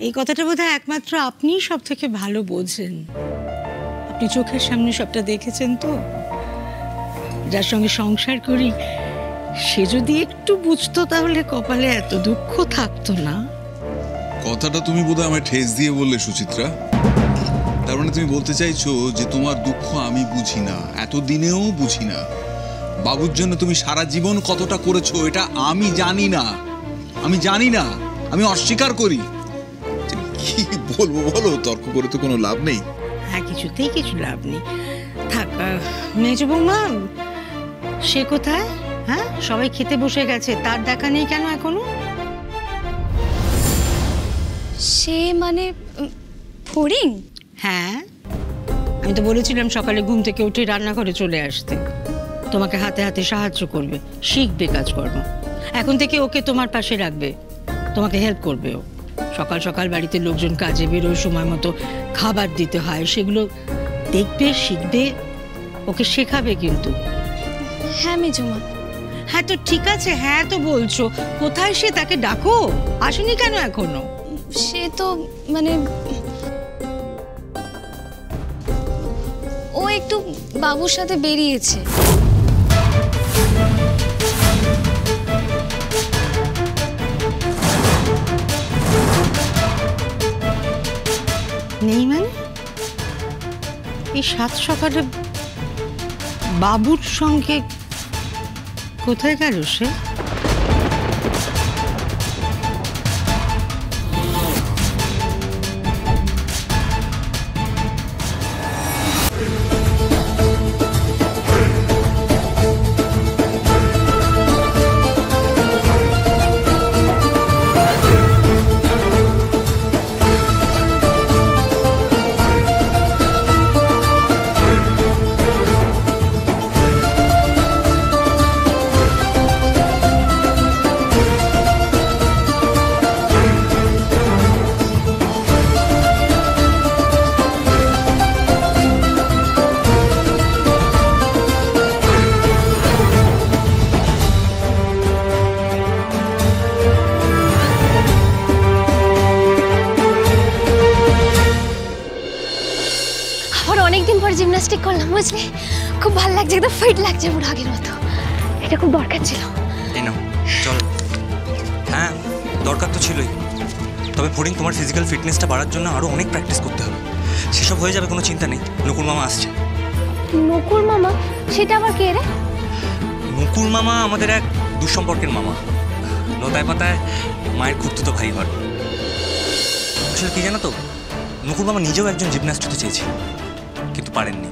এই কথাটা বোধহয় একমাত্র আপনিই সব থেকে ভালো বোঝেন। আপনি চোখের সামনে সবটা দেখেছেন তো। যার সঙ্গে সংসার করি সে যদি একটু বুঝতো তাহলে কপালে এত দুঃখ থাকতো না। কথাটা তুমি বোধহয় আমায় ঠেস দিয়ে বললে সুচিত্রা। তার মানে তুমি বলতে চাইছো যে তোমার দুঃখ আমি বুঝি না, এতদিনেও বুঝি না। বাবুর জন্য তুমি সারা জীবন কতটা করেছো এটা আমি জানি না, আমি জানি না, আমি অস্বীকার করি। কি বলবো বলো, তর্ক করে তো কোনো লাভ নেই। হ্যাঁ, কিছুতেই কিছু লাভ নেই। থাক, মেজ বৌমা সে কোথায়? হ্যাঁ, সবাই খেতে বসে গেছে, তার দেখা নেই কেন এখনো? সে মানে ফড়িং? হ্যাঁ, আমি তো বলেছিলাম সকালে ঘুম থেকে উঠে রান্নাঘরে চলে আসতে, তোমাকে হাতে হাতে সাহায্য করবে, শিখবে কাজকর্ম। এখন থেকে ওকে তোমার পাশে রাখবে, তোমাকে হেল্প করবে। ও সকাল সকাল বাড়িতে লোকজন কাজে বেরোয়, সময় মতো খাবার দিতে হয়, সেগুলো দেখবে, শিখবে, ওকে শেখাবে কিন্তু। হ্যাঁ মেজমা। হ্যাঁ তো ঠিক আছে, হ্যাঁ তো বলছো। কোথায় সে? তাকে ডাকো, আসেনি কেন এখনো? সে তো মানে ও একটু বাবুর সাথে বেরিয়েছে। নেই মানে? এই সাত সকালে বাবুর সঙ্গে কোথায় গেল সে? অনেকদিন পর জিমন্যাস্টিক করলাম, বুঝলি? খুব ভালো লাগছে, একদম ফিট লাগছে পুরো আগের মতো। এটা খুব দরকার ছিল। এই নাও চল। হ্যাঁ দরকার তো ছিলই, তবে ফড়িং তোমার ফিজিক্যাল ফিটনেসটা বাড়ার জন্য আরও অনেক প্র্যাকটিস করতে হবে। সেসব হয়ে যাবে, কোনো চিন্তা নেই। নকুর মামা আসছে। নকুর মামা? সেটা আবার কে রে? নকুর মামা আমাদের এক দুঃসম্পর্কের মামা, লতায় পাতায় মায়ের খুঁড়তুতো ভাই হয়। আসলে কি জানো তো, নকুর মামা নিজেও একজন জিমন্যাস্ট হতে চেয়েছিল কিন্তু পারেননি,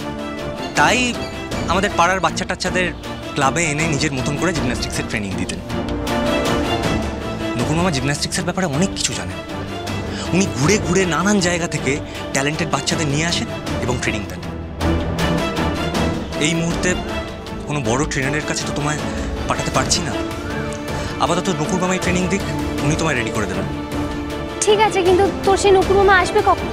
তাই আমাদের পাড়ার বাচ্চা টাচ্চাদের ক্লাবে এনে নিজের মতন করে জিমন্যাস্টিক্সের ট্রেনিং দিতেন। নকুর মামা জিমন্যাস্টিক্সের ব্যাপারে অনেক কিছু জানেন। উনি ঘুরে ঘুরে নানান জায়গা থেকে ট্যালেন্টেড বাচ্চাদের নিয়ে আসেন এবং ট্রেনিং দেন। এই মুহূর্তে কোনো বড় ট্রেনারের কাছে তো তোমায় পাঠাতে পারছি না। আপাতত নকুর মামাই ট্রেনিং দিক, উনি তোমায় রেডি করে দেবেন। ঠিক আছে, কিন্তু তোর সেই নকুর মামা আসবে কখন?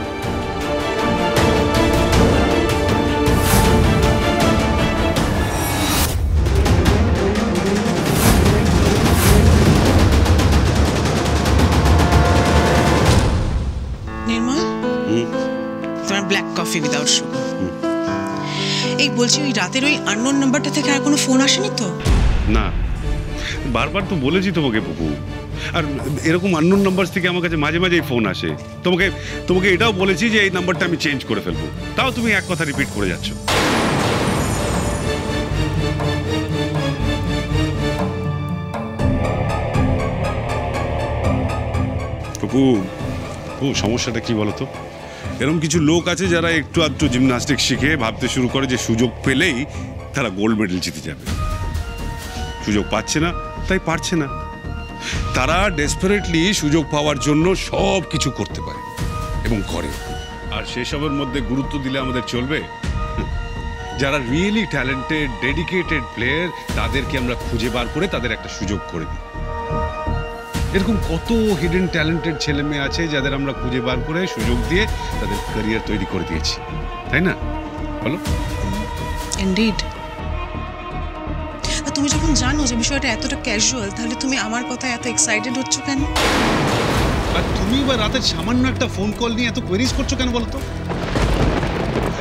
নির্মল, তোমার ব্ল্যাক কফি উইদাউট সুগার। এই বলছি, ওই রাতের ওই আননোন নাম্বারটা থেকে আর কোনো ফোন আসেনি তো? না, বারবার তো বলেছি তোমাকে পুপু। আর এরকম আননোন নাম্বার থেকে আমার কাছে মাঝে মাঝেই ফোন আসে। তোমাকে এটাও বলেছি যে এই নাম্বারটা আমি চেঞ্জ করে ফেলবো, তাও তুমি এক কথা রিপিট করে যাচ্ছ। পুপু, সমস্যাটা কি বলতো? এরকম কিছু লোক আছে যারা একটু আধটু জিমন্যাস্টিক শিখে ভাবতে শুরু করে যে সুযোগ পেলেই তারা গোল্ড মেডেল জিতে যাবে। সুযোগ পাচ্ছে না, তাই পারছে না। তারা ডেসপারেটলি সুযোগ পাওয়ার জন্য সব কিছু করতে পারে এবং করে। আর সেসবের মধ্যে গুরুত্ব দিলে আমাদের চলবে? যারা রিয়েলি ট্যালেন্টেড, ডেডিকেটেড প্লেয়ার, তাদেরকে আমরা খুঁজে বার করে তাদের একটা সুযোগ করে দিই। এরকম কত হিডেন ট্যালেন্টেড ছেলে মেয়ে আছে যাদের আমরা খুঁজে বার করে সুযোগ দিয়ে তাদের ক্যারিয়ার তৈরি করে দিয়েছি, তাই না? বলো। ইনডিড। তুমি যখন জানো যে বিষয়টা এতটা ক্যাজুয়াল, তাহলে তুমি আমার কথা এত এক্সাইটেড হচ্ছ কেন? আর তুমি বা রাতের সামান্য একটা ফোন কল নিয়ে এত কোয়েরিজ করছো কেন বলো তো?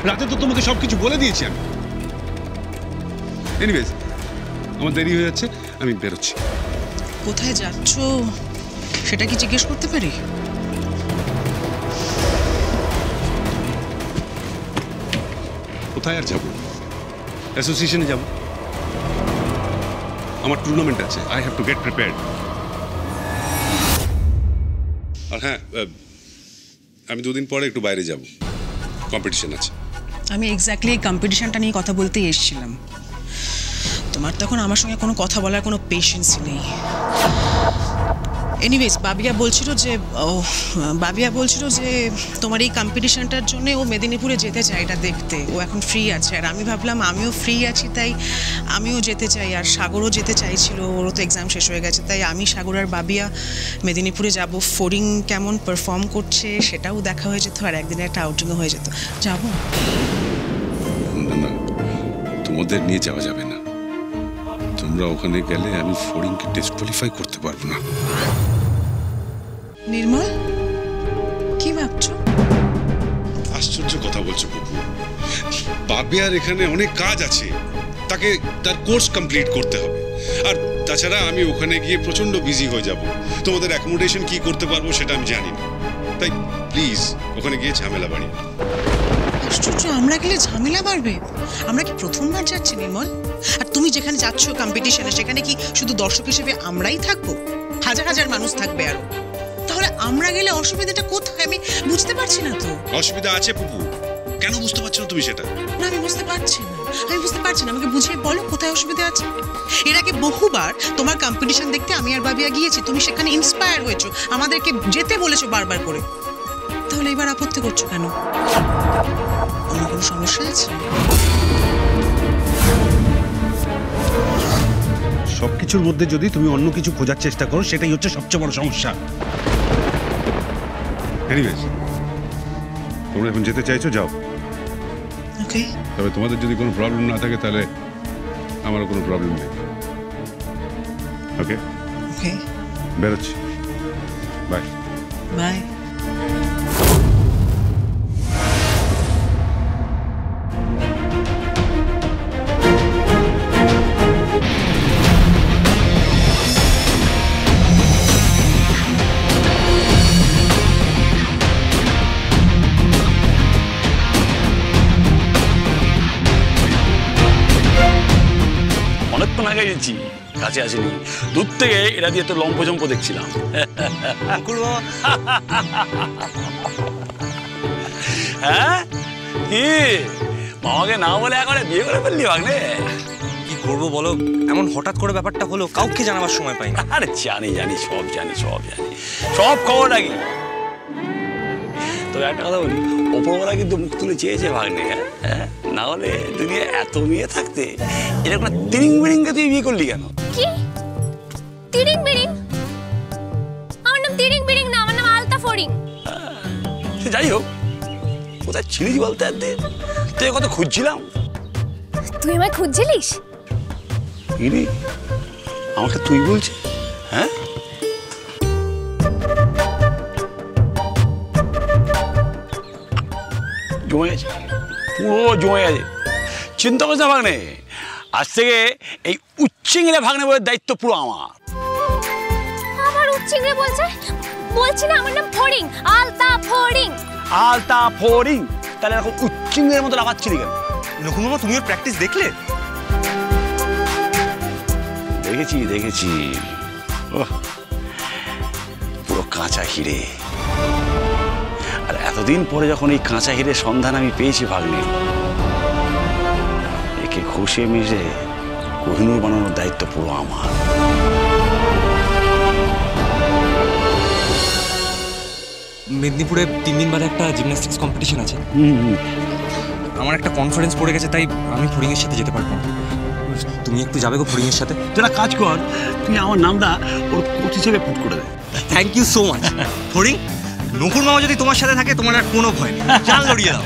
রাতে তো তোমাকে সবকিছু বলে দিয়েছি আমি। এনিওয়েজ, আমার দেরি হয়ে যাচ্ছে, আমি বেরোচ্ছি। কোথায় যাচ্ছ সেটা কি জিজ্ঞেস করতে পারি? কোথায় আর যাবো? অ্যাসোসিয়েশনে যাব। আমার টুর্নামেন্ট আছে, I have to get prepared. আর হ্যাঁ, আমি দুদিন পরে একটু বাইরে যাব, কম্পিটিশন আছে। আমি এক্স্যাক্টলি এই কম্পিটিশনটা নিয়ে কথা বলতেই এসেছিলাম। তোমার তখন আমার সঙ্গে কোনো কথা বলার কোনো পেশেন্সই নেই। এনিওয়েজ, বাবিয়া বলছিল যে তোমার এই কম্পিটিশনটার জন্য ও মেদিনীপুরে যেতে চায় এটা দেখতে। ও এখন ফ্রি আছে, আর আমি ভাবলাম আমিও ফ্রি আছি, তাই আমিও যেতে চাই। আর সাগরও যেতে চাইছিল, ওরও তো এক্সাম শেষ হয়ে গেছে, তাই আমি, সাগর আর বাবিয়া মেদিনীপুরে যাব। ফড়িং কেমন পারফর্ম করছে সেটাও দেখা হয়ে যেত, আর একদিনে একটা আউটিংও হয়ে যেত। যাবো? না না, তোমাদের নিয়ে যাওয়া যাবে না। তোমরা ওখানে গেলে আমি ফড়িংকে ডিসকোয়ালিফাই করতে পারবো না। নির্মল, কি ভাবছো? আশ্চর্য কথা বলছো বাবু। বাবিয়ার এখানে অনেক কাজ আছে, তাকে তার কোর্স কমপ্লিট করতে হবে। আর তাছাড়া আমি ওখানে গিয়ে প্রচন্ড বিজি হয়ে যাব। তোমাদের অ্যাকোমোডেশন কি করতে পারবো সেটা আমি জানি না, তাই প্লিজ ওখানে গিয়ে ঝামেলা বাড়ি। আশ্চর্য, আমরা গেলে ঝামেলা বাড়বে? আমরা কি প্রথমবার যাচ্ছি নির্মল? আর তুমি যেখানে যাচ্ছ কম্পিটিশনে, সেখানে কি শুধু দর্শক হিসেবে আমরাই থাকবো? হাজার হাজার মানুষ থাকবে আরো। তাহলে আমরা গেলে অসুবিধাটা কোথায় আমি বুঝতে পারছি না তো। অসুবিধা আছে পুপু, কেন বুঝতে পারছো না তুমি সেটা? না, আমি বুঝতে পারছি না, আমাকে বুঝিয়ে বলো কোথায় অসুবিধা আছে। এর আগে বহুবার তোমার কম্পিটিশন দেখতে আমি আর বাবিয়া গিয়েছি, তুমি সেখানে ইন্সপায়ার হয়েছো, আমাদেরকে যেতে বলেছো বারবার করে। তাহলে এবার আপত্তি করছো কেন? অন্য কোনো সমস্যা আছে? সবকিছুর মধ্যে যদি তুমি অন্য কিছু খোঁজার চেষ্টা করো, সেটাই হচ্ছে সবচেয়ে বড় সমস্যা। এনিওয়েজ, তোমরা এখন যেতে চাইছো, যাও। ওকে, তবে তোমাদের যদি কোনো প্রবলেম না থাকে তাহলে আমারও কোনো প্রবলেম নেই। ওকে, ওকে, বেরোচ্ছি। Bye bye. অনেকক্ষণ আগে গেছি, কাছে আসেনি। দূর থেকে এরা দিয়ে তো লম্পজম্প দেখছিলাম। হ্যাঁ, কি মামাকে না বলে এখন বিয়ে করে ফেললি ভাগ্নে? কি করবো বলো, এমন হঠাৎ করে ব্যাপারটা হলো, কাউকে জানাবার সময় পাই না। আরে জানি, সব জানি, সব খবর রাখি। তবে একটা কথা বলি, ওপরওয়ালা কিন্তু মুখ তুলে চেয়েছে ভাগ্নে। হ্যাঁ, না হলে দুনিয়া এত মেয়ে থাকতে এরকম তিরিং বিরিংকে তুই বিয়ে করলি কেন? কি তিরিং বিরিং? আমার নাম তিরিং বিরিং না, আমার নাম আলতা ফড়িং। সে যাই হোক, কোথায় ছিলিস বলতে একদিন? তুই কত খুঁজছিলাম। তুই আমায় খুঁজছিলিস? ইরে, আমাকে তুই বলছিস? হ্যাঁ, জমে গেছে, পুরো জমে গেছে। চিন্তা করছে ভাগ্নে, আজ থেকে এই উচ্চিংড়ে ভাগ্নে বলে দায়িত্ব পুরো আমার। আমার উচ্চিংড়ে বলছি না, আমার নাম ফড়িং, আলতা ফড়িং। আলতা ফড়িং? তাহলে এরকম উচ্চিংড়ের মতো লাগাচ্ছিলি কেন? নকুল মামা, তুমি ওর প্র্যাকটিস দেখলে? দেখেছি। ওহ, পুরো কাঁচা হিরে। আর এতদিন পরে যখন এই কাঁচা হিরের সন্ধান আমি পেয়েছি ভাগ্নে, একে ঘষে মিশে কোহিনূর বানানোর দায়িত্ব পুরো আমার। মেদিনীপুরে 3 দিন বাদে একটা জিমন্যাস্টিক্স কম্পিটিশন আছে। আমার একটা কনফারেন্স পড়ে গেছে, তাই আমি ফড়িংয়ের সাথে যেতে পারবো না। তুমি একটু যাবে গো ফড়িংয়ের সাথে? তোরা কাজ কর, তুই আমার নামটা ওর কোচ হিসেবে পুট করে দে। Thank you so much. ফড়িং, নকুল মামা যদি তোমার সাথে থাকে, তোমার আর কোনো ভয় নেই, জান লড়িয়ে দাও।